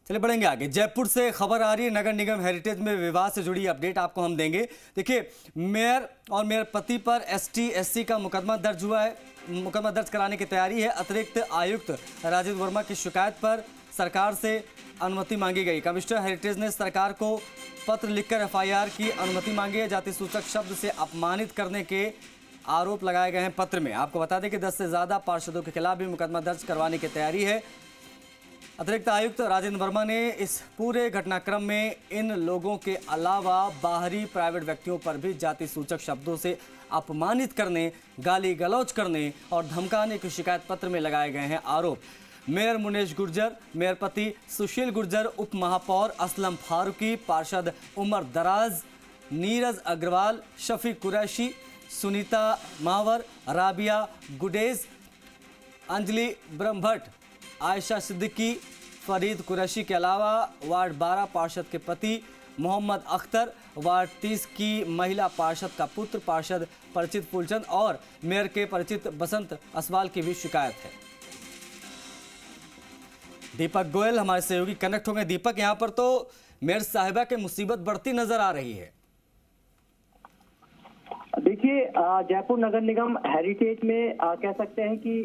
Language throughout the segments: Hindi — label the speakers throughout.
Speaker 1: चलिए बढ़ेंगे आगे। जयपुर से खबर आ रही है, नगर निगम हेरिटेज में विवाद से जुड़ी अपडेट आपको हम देंगे। देखिए, मेयर और मेयर पति पर एसटी एससी का मुकदमा दर्ज हुआ है। मुकदमा दर्ज कराने की तैयारी है। अतिरिक्त आयुक्त राजेंद्र वर्मा की शिकायत पर सरकार से अनुमति मांगी गई। कमिश्नर हेरिटेज ने सरकार को पत्र लिखकर एफआईआर की अनुमति मांगी है। जाति सूचक शब्द से अपमानित करने के आरोप लगाए गए हैं पत्र में। आपको बता दें कि 10 से ज्यादा पार्षदों के खिलाफ भी मुकदमा दर्ज करवाने की तैयारी है। अतिरिक्त आयुक्त राजेंद्र वर्मा ने इस पूरे घटनाक्रम में इन लोगों के अलावा बाहरी प्राइवेट व्यक्तियों पर भी जाति सूचक शब्दों से अपमानित करने, गाली गलौज करने और धमकाने की शिकायत पत्र में लगाए गए हैं आरोप। मेयर मुनेश गुर्जर, मेयर पति सुशील गुर्जर, उप महापौर असलम फारूकी, पार्षद उमर दराज, नीरज अग्रवाल, शफीक कुरैशी, सुनीता मावर, राबिया गुडेज, अंजलि ब्रह्मभट्ट, आयशा सिद्दीकी, फरीद कुरैशी के अलावा वार्ड 12 पार्षद के पति मोहम्मद अख्तर, वार्ड 30 की महिला पार्षद का पुत्र पार्षद परिचित फूलचंद और मेयर के परिचित बसंत असवाल की भी शिकायत है। दीपक गोयल हमारे सहयोगी कनेक्ट होंगे। दीपक, यहां पर तो मेयर साहिबा की मुसीबत बढ़ती नजर आ रही है।
Speaker 2: देखिए, जयपुर नगर निगम हेरिटेज में कह सकते हैं कि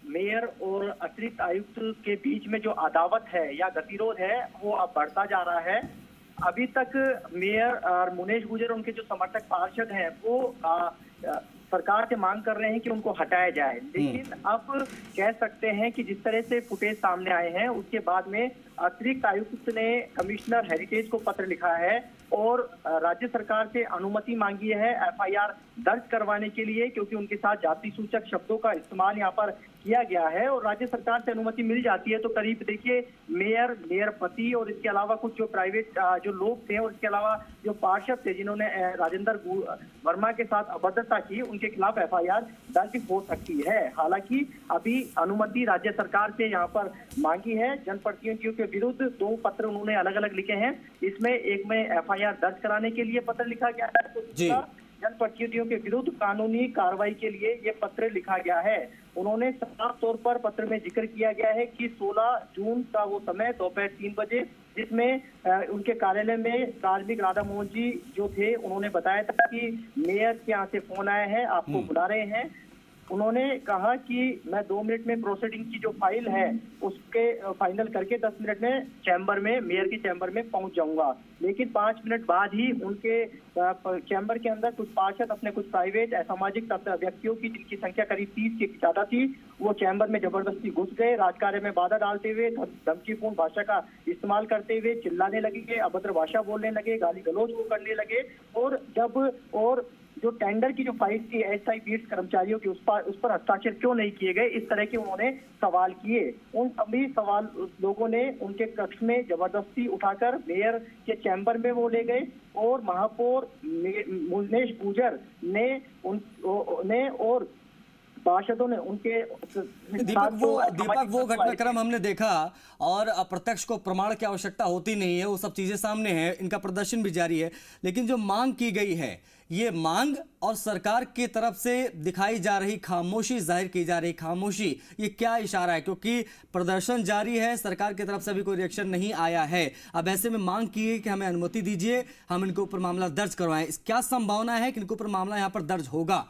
Speaker 2: मेयर और अतिरिक्त आयुक्त के बीच में जो अदावत है या गतिरोध है वो अब बढ़ता जा रहा है। अभी तक मेयर और मुनेश गुर्जर, उनके जो समर्थक पार्षद हैं, वो सरकार से मांग कर रहे हैं कि उनको हटाया जाए। लेकिन अब कह सकते हैं कि जिस तरह से फुटेज सामने आए हैं उसके बाद में अतिरिक्त आयुक्त ने कमिश्नर हेरिटेज को पत्र लिखा है और राज्य सरकार से अनुमति मांगी है एफआईआर दर्ज करवाने के लिए, क्योंकि उनके साथ जाति सूचक शब्दों का इस्तेमाल यहाँ पर किया गया है। और राज्य सरकार से अनुमति मिल जाती है तो करीब देखिए मेयर पति और इसके अलावा कुछ जो प्राइवेट जो लोग थे और इसके अलावा जो पार्षद थे जिन्होंने राजेंद्र वर्मा के साथ अभद्रता की, उनके खिलाफ एफआईआर दर्ज हो सकती है। हालांकि अभी अनुमति राज्य सरकार से यहाँ पर मांगी है। जनप्रतिनिधियों के विरुद्ध 2 पत्र उन्होंने अलग अलग लिखे हैं। इसमें एक में एफआईआर दर्ज कराने के लिए पत्र लिखा गया है, तो जनप्रतिनिधियों के विरुद्ध कानूनी कार्रवाई के लिए ये पत्र लिखा गया है। उन्होंने साफ तौर पर पत्र में जिक्र किया गया है कि 16 जून का वो समय दोपहर 3 बजे, जिसमें उनके कार्यालय में कार्मिक राधा मोहन जी जो थे उन्होंने बताया था कि मेयर के यहाँ से फोन आया है, आपको बुला रहे हैं। उन्होंने कहा कि मैं 2 मिनट में प्रोसीडिंग की जो फाइल है उसके फाइनल करके 10 मिनट में चैम्बर में, मेयर की चैम्बर में पहुंच जाऊंगा। लेकिन 5 मिनट बाद ही उनके चैम्बर के अंदर कुछ पार्षद अपने कुछ प्राइवेट असामाजिक व्यक्तियों की, जिनकी संख्या करीब 30 के ज्यादा थी, वो चैम्बर में जबरदस्ती घुस गए। राजकार्य में बाधा डालते हुए, धमकीपूर्ण भाषा का इस्तेमाल करते हुए चिल्लाने लगे, अभद्र भाषा बोलने लगे, गाली गलौज को करने लगे। और जो टेंडर की जो फाइल थी एसआई बीट्स कर्मचारियों की, उस पर हस्ताक्षर क्यों नहीं किए गए, इस तरह के उन्होंने सवाल किए। उन सभी सवाल लोगों ने उनके कक्ष में जबरदस्ती उठाकर मेयर के चैम्बर में वो ले गए और महापौर मुनेश गुर्जर ने और पार्षदों ने उनके
Speaker 1: दीपक वो घटनाक्रम हमने देखा और अप्रत्यक्ष को प्रमाण की आवश्यकता होती नहीं है, वो सब चीजें सामने हैं, इनका प्रदर्शन भी जारी है। लेकिन जो मांग की गई है, ये मांग और सरकार की तरफ से दिखाई जा रही खामोशी, जाहिर की जा रही खामोशी, ये क्या इशारा है? क्योंकि प्रदर्शन जारी है, सरकार की तरफ से अभी कोई रिएक्शन नहीं आया है। अब ऐसे में मांग की है कि हमें अनुमति दीजिए, हम इनके ऊपर मामला दर्ज करवाएं। क्या संभावना है कि इनके ऊपर मामला यहाँ पर दर्ज होगा?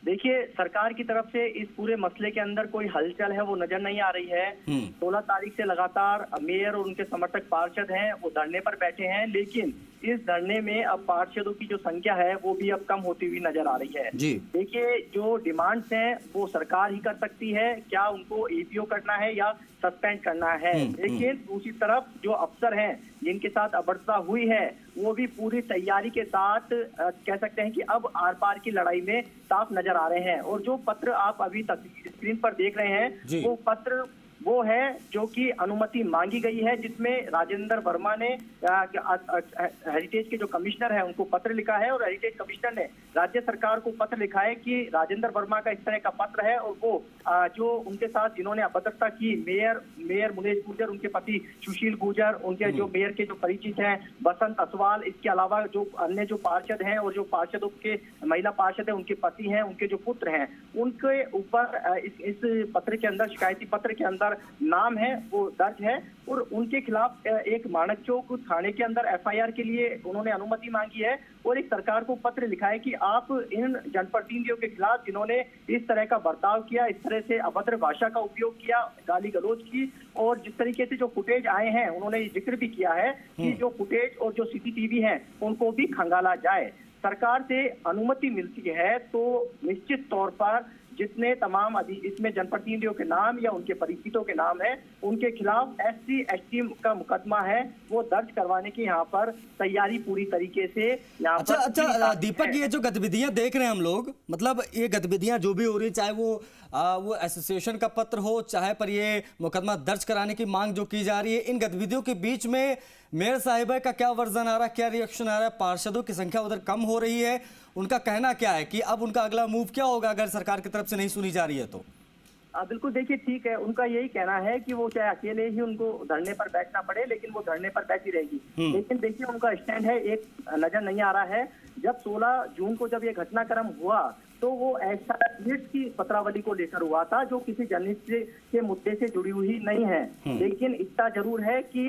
Speaker 2: देखिए, सरकार की तरफ से इस पूरे मसले के अंदर कोई हलचल है वो नजर नहीं आ रही है। 16 तारीख से लगातार मेयर और उनके समर्थक पार्षद हैं वो धरने पर बैठे हैं, लेकिन इस धरने में अब पार्षदों की जो संख्या है वो भी अब कम होती हुई नजर आ रही है। देखिए, जो डिमांड्स हैं वो सरकार ही कर सकती है, क्या उनको एपीओ करना है या सस्पेंड करना है। लेकिन दूसरी तरफ जो अफसर हैं जिनके साथ अभद्रता हुई है वो भी पूरी तैयारी के साथ कह सकते हैं कि अब आर पार की लड़ाई में साफ नजर आ रहे हैं। और जो पत्र आप अभी तक स्क्रीन पर देख रहे हैं वो पत्र वो है जो कि अनुमति मांगी गई है, जिसमें राजेंद्र वर्मा ने हेरिटेज के जो कमिश्नर हैं उनको पत्र लिखा है और हेरिटेज कमिश्नर ने राज्य सरकार को पत्र लिखा है कि राजेंद्र वर्मा का इस तरह का पत्र है और वो जो उनके साथ जिन्होंने अभद्रता की, मेयर मुनेश गुर्जर, उनके पति सुशील गुर्जर, उनके जो मेयर के जो परिचित हैं बसंत असवाल, इसके अलावा जो अन्य जो पार्षद हैं और जो पार्षदों के महिला पार्षद हैं उनके पति हैं, उनके जो पुत्र हैं, उनके ऊपर इस पत्र के अंदर, शिकायती पत्र के अंदर पर नाम है वो दर्ज है और उनके खिलाफ एक माणक चौक थाने के अंदर एफआईआर के लिए उन्होंने अनुमति मांगी है और एक सरकार को पत्र लिखा है कि आप इन जनप्रतिनिधियों के खिलाफ जिन्होंने इस तरह का बर्ताव किया, इस तरह से अभद्र भाषा का उपयोग किया, गाली गलौज की और जिस तरीके से जो फुटेज आए हैं उन्होंने जिक्र भी किया है कि जो फुटेज और जो सीसीटीवी हैं उनको भी खंगाला जाए। सरकार से अनुमति मिलती है तो निश्चित तौर पर जितने तमाम इसमें जनप्रतिनिधियों के नाम या उनके परिचितों के नाम है उनके खिलाफ SC ST का मुकदमा है वो दर्ज करवाने की यहाँ पर तैयारी पूरी तरीके से यहाँ पर।
Speaker 1: अच्छा दीपक, ये जो गतिविधियां देख रहे हैं हम लोग, मतलब ये गतिविधियां जो भी हो रही, चाहे वो एसोसिएशन का पत्र हो, चाहे पर ये मुकदमा दर्ज कराने की मांग जो की जा रही है, इन गतिविधियों के बीच में मेयर साहिबा का क्या वर्जन आ रहा है, क्या रिएक्शन आ रहा है? पार्षदों की संख्या उधर कम हो रही है, उनका कहना क्या है कि अब उनका अगला मूव क्या होगा अगर सरकार की तरफ से नहीं सुनी जा रही है तो?
Speaker 2: बिल्कुल, देखिए ठीक है, उनका यही कहना है कि वो चाहे अकेले ही उनको धरने पर बैठना पड़े लेकिन वो धरने पर बैठी रहेगी। लेकिन देखिए उनका स्टैंड है एक नजर नहीं आ रहा है। जब 16 जून को जब ये घटनाक्रम हुआ तो वो ऐसा की पत्रावली को लेकर हुआ था जो किसी जनहित के मुद्दे से जुड़ी हुई नहीं है। लेकिन इतना जरूर है कि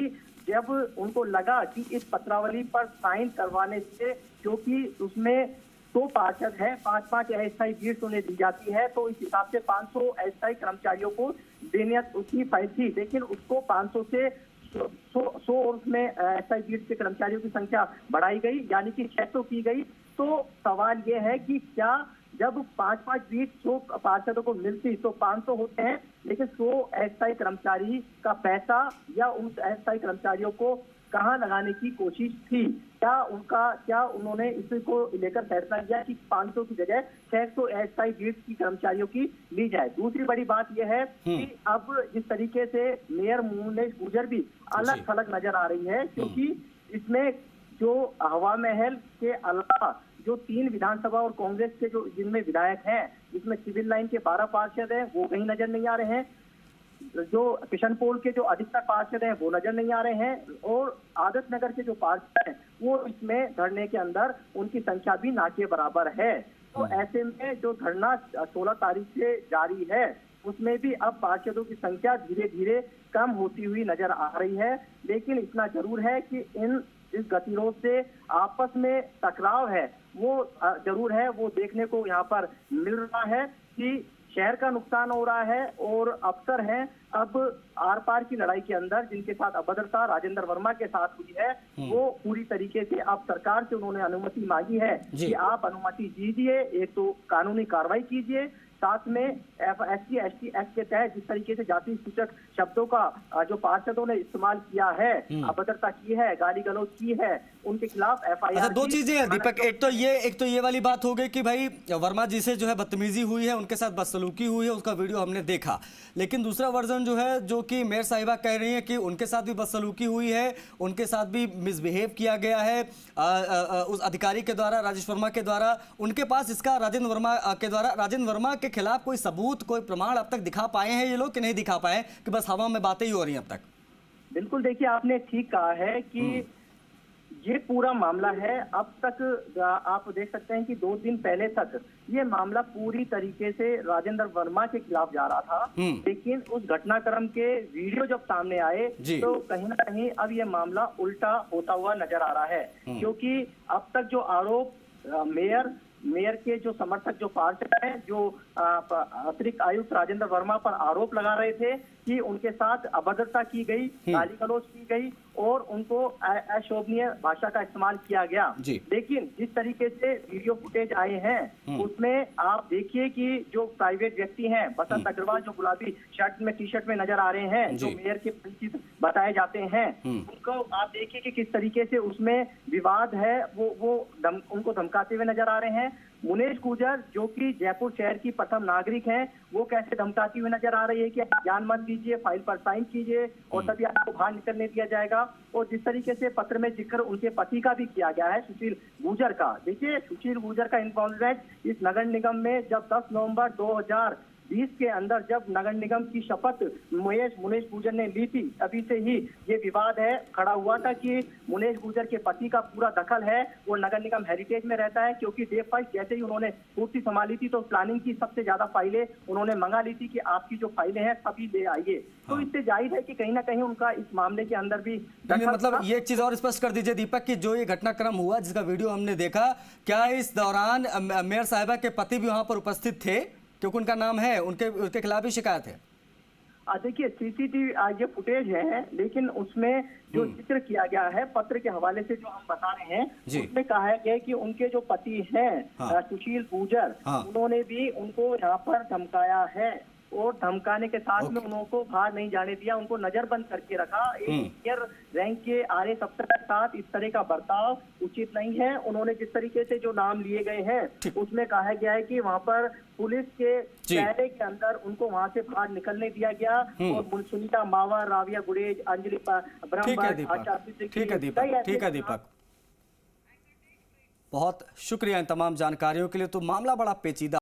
Speaker 2: जब उनको लगा कि इस पत्रावली पर साइन करवाने से, क्योंकि उसमें 2 पार्षद है, 5-5 अस्थायी भीड़ उन्हें दी जाती है, तो इस हिसाब से 500 अस्थायी कर्मचारियों को देने उसकी फाइल थी, लेकिन उसको 500 से 100 और उसमें अस्थायी भीड़ के कर्मचारियों की संख्या बढ़ाई गई, यानी कि 600 की गई। तो सवाल ये है कि क्या जब 5-5 भीड़ 100 पार्षदों को मिलती तो 500 होते हैं, लेकिन 100 अस्थायी कर्मचारी का पैसा या उन अस्थायी कर्मचारियों को कहाँ लगाने की कोशिश थी? क्या उन्होंने इसको लेकर फैसला किया कि 500 की जगह 600 अस्थायी भीड़ की कर्मचारियों की ली जाए? दूसरी बड़ी बात यह है कि अब जिस तरीके से मेयर मुनेश गुर्जर भी अलग थलग नजर आ रही है, क्योंकि इसमें जो हवा महल के अलावा जो 3 विधानसभा और कांग्रेस के जो जिनमें विधायक हैं, जिसमें सिविल लाइन के 12 पार्षद हैं वो कहीं नजर नहीं आ रहे हैं, जो किशनपोल के जो अधिकतर पार्षद हैं वो नजर नहीं आ रहे हैं, और आदर्श नगर के जो पार्षद हैं वो इसमें धरने के अंदर उनकी संख्या भी ना के बराबर है। तो ऐसे में जो धरना 16 तारीख से जारी है उसमें भी अब पार्षदों की संख्या धीरे धीरे कम होती हुई नजर आ रही है। लेकिन इतना जरूर है कि इस गतिरोध से आपस में टकराव है वो जरूर है, वो देखने को यहाँ पर मिल रहा है कि शहर का नुकसान हो रहा है और अफसर हैं अब आर पार की लड़ाई के अंदर जिनके साथ अभद्रता राजेंद्र वर्मा के साथ हुई है वो पूरी तरीके से अब सरकार से उन्होंने अनुमति मांगी है कि आप अनुमति दीजिए, एक तो कानूनी कार्रवाई कीजिए, साथ में SC ST एक्ट के तहत जिस तरीके से जाति सूचक शब्दों का जो पार्षदों ने इस्तेमाल किया है, अभद्रता की है, गाली गलौज की है, उनके खिलाफ FIR।
Speaker 1: अच्छा, 2 चीजें हैं दीपक, एक तो ये वाली बात हो गई कि भाई वर्मा जी से जो है बदतमीजी हुई है, उनके साथ बदसलूकी हुई है, उसका वीडियो हमने देखा। लेकिन दूसरा वर्जन जो है, जो कि मेयर साहिबा कह रही है कि उनके साथ भी बदसलूकी हुई है, उनके साथ भी मिसबिहेव किया गया है उस अधिकारी के द्वारा, राजेश वर्मा के द्वारा। उनके पास इसका राजेंद्र वर्मा के खिलाफ कोई सबूत, कोई प्रमाण अब तक दिखा पाए हैं ये लोग कि नहीं दिखा पाए, कि बस हवा में बातें ही हो रही हैं अब तक?
Speaker 2: बिल्कुल, देखिए आपने ठीक कहा है कि ये पूरा मामला है। अब तक आप देख सकते हैं कि 2 दिन पहले तक ये मामला पूरी तरीके से राजेंद्र वर्मा के खिलाफ जा रहा था, लेकिन उस घटनाक्रम के वीडियो जब सामने आए तो कहीं ना कहीं अब ये मामला उल्टा होता हुआ नजर आ रहा है, क्योंकि अब तक जो आरोप मेयर के जो समर्थक जो पार्षद हैं, जो अतिरिक्त आयुक्त राजेंद्र वर्मा पर आरोप लगा रहे थे कि उनके साथ अभद्रता की गई, गाली गलौज की गई और उनको अशोभनीय भाषा का इस्तेमाल किया गया। लेकिन जिस तरीके से वीडियो फुटेज आए हैं उसमें आप देखिए कि जो प्राइवेट व्यक्ति हैं, बसंत अग्रवाल जो गुलाबी शर्ट में टी-शर्ट में नजर आ रहे हैं, जो मेयर के परिचित बताए जाते हैं, उनको आप देखिए कि किस तरीके से उसमें विवाद है, वो उनको धमकाते हुए नजर आ रहे हैं। मुनेश गुर्जर जो कि जयपुर शहर की प्रथम नागरिक हैं, वो कैसे धमकाती हुई नजर आ रही है कि आप ज्ञान मत दीजिए, फाइल पर साइन कीजिए और तभी आपको बाहर निकलने दिया जाएगा। और जिस तरीके से पत्र में जिक्र उनके पति का भी किया गया है, सुशील गुर्जर का। देखिए सुशील गुर्जर का इन्वॉल्वमेंट इस नगर निगम में जब 10 नवंबर 20 के अंदर जब नगर निगम की शपथ मुनेश गुर्जर ने ली थी, तभी से ही ये विवाद है खड़ा हुआ था कि मुनेश गुर्जर के पति का पूरा दखल है, वो नगर निगम हेरिटेज में रहता है। क्योंकि डे फर्स्ट जैसे ही उन्होंने कुर्सी संभाली थी तो प्लानिंग की सबसे ज्यादा फाइलें उन्होंने मंगा ली थी कि आपकी जो फाइलें हैं सभी ले आइए। तो इससे जाहिर है कि कहीं ना कहीं उनका इस मामले के अंदर भी
Speaker 1: मतलब ये एक चीज और स्पष्ट कर दीजिए दीपक कि जो ये घटनाक्रम हुआ जिसका वीडियो हमने देखा, क्या इस दौरान मेयर साहिबा के पति भी वहां पर उपस्थित थे? क्योंकि उनका नाम है, उनके खिलाफ भी शिकायत है।
Speaker 2: देखिए सीसीटीवी ये फुटेज है, लेकिन उसमें जो जिक्र किया गया है पत्र के हवाले से जो हम बता रहे हैं, उसमें कहा गया कि उनके जो पति हैं सुशील गुर्जर, उन्होंने भी उनको यहाँ पर धमकाया है और धमकाने के साथ में उनको बाहर नहीं जाने दिया, उनको नजरबंद करके रखा। एक सीनियर रैंक के आरएएस अफसर के साथ इस तरह का बर्ताव उचित नहीं है। उन्होंने जिस तरीके से जो नाम लिए गए हैं उसमें कहा गया है कि वहां पर पुलिस के पहले के अंदर उनको वहां से बाहर निकलने दिया गया और सुनीता मावर, राविया गुरेज, अंजलि
Speaker 1: ठीक है दीपक, बहुत शुक्रिया इन तमाम जानकारियों के लिए। तो मामला बड़ा पेचीदा